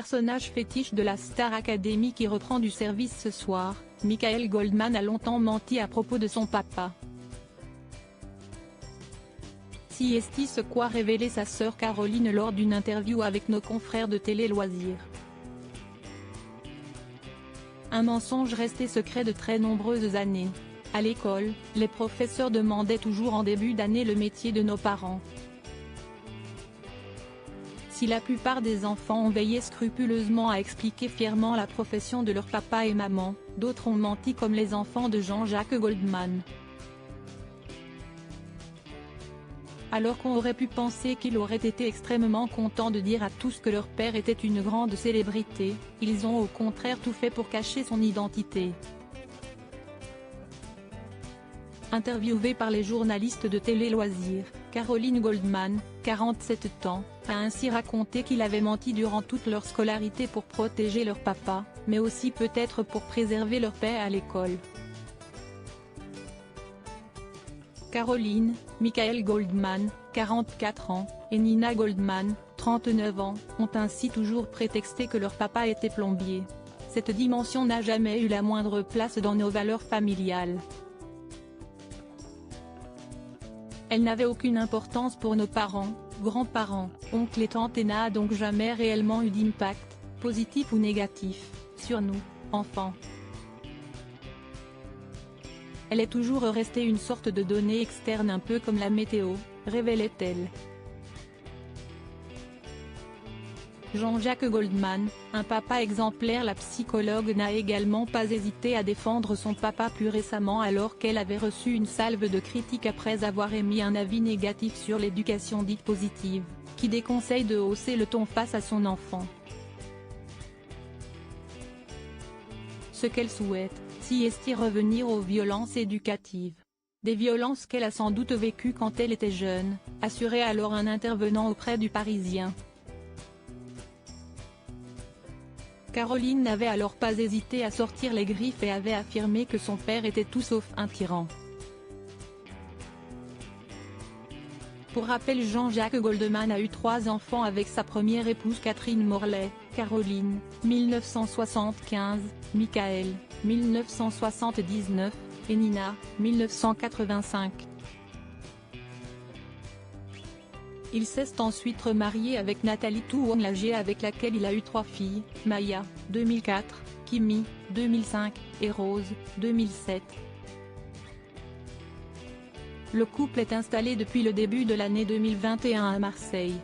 personnage fétiche de la Star Academy qui reprend du service ce soir, Michael Goldman a longtemps menti à propos de son papa. CST se quoi révélé sa sœur Caroline lors d'une interview avec nos confrères de Télé Loisirs. Un mensonge resté secret de très nombreuses années. À l'école, les professeurs demandaient toujours en début d'année le métier de nos parents. Si la plupart des enfants ont veillé scrupuleusement à expliquer fièrement la profession de leur papa et maman, d'autres ont menti comme les enfants de Jean-Jacques Goldman. Alors qu'on aurait pu penser qu'ils auraient été extrêmement contents de dire à tous que leur père était une grande célébrité, ils ont au contraire tout fait pour cacher son identité. Interviewée par les journalistes de Télé Loisirs, Caroline Goldman, 47 ans, a ainsi raconté qu'il avait menti durant toute leur scolarité pour protéger leur papa, mais aussi peut-être pour préserver leur paix à l'école. Caroline, Michael Goldman, 44 ans, et Nina Goldman, 39 ans, ont ainsi toujours prétexté que leur papa était plombier. Cette dimension n'a jamais eu la moindre place dans nos valeurs familiales. Elle n'avait aucune importance pour nos parents, grands-parents, oncles et tantes et n'a donc jamais réellement eu d'impact, positif ou négatif, sur nous, enfants. Elle est toujours restée une sorte de donnée externe un peu comme la météo, révélait-elle. Jean-Jacques Goldman, un papa exemplaire. La psychologue n'a également pas hésité à défendre son papa plus récemment alors qu'elle avait reçu une salve de critiques après avoir émis un avis négatif sur l'éducation dite positive, qui déconseille de hausser le ton face à son enfant. Ce qu'elle souhaite, c'est revenir aux violences éducatives. Des violences qu'elle a sans doute vécues quand elle était jeune, assurait alors un intervenant auprès du Parisien. Caroline n'avait alors pas hésité à sortir les griffes et avait affirmé que son père était tout sauf un tyran. Pour rappel, Jean-Jacques Goldman a eu 3 enfants avec sa première épouse Catherine Morlet, Caroline, 1975, Michael, 1979, et Nina, 1985. Il s'est ensuite remarié avec Nathalie Tourlanger avec laquelle il a eu 3 filles, Maya, 2004, Kimi, 2005, et Rose, 2007. Le couple est installé depuis le début de l'année 2021 à Marseille.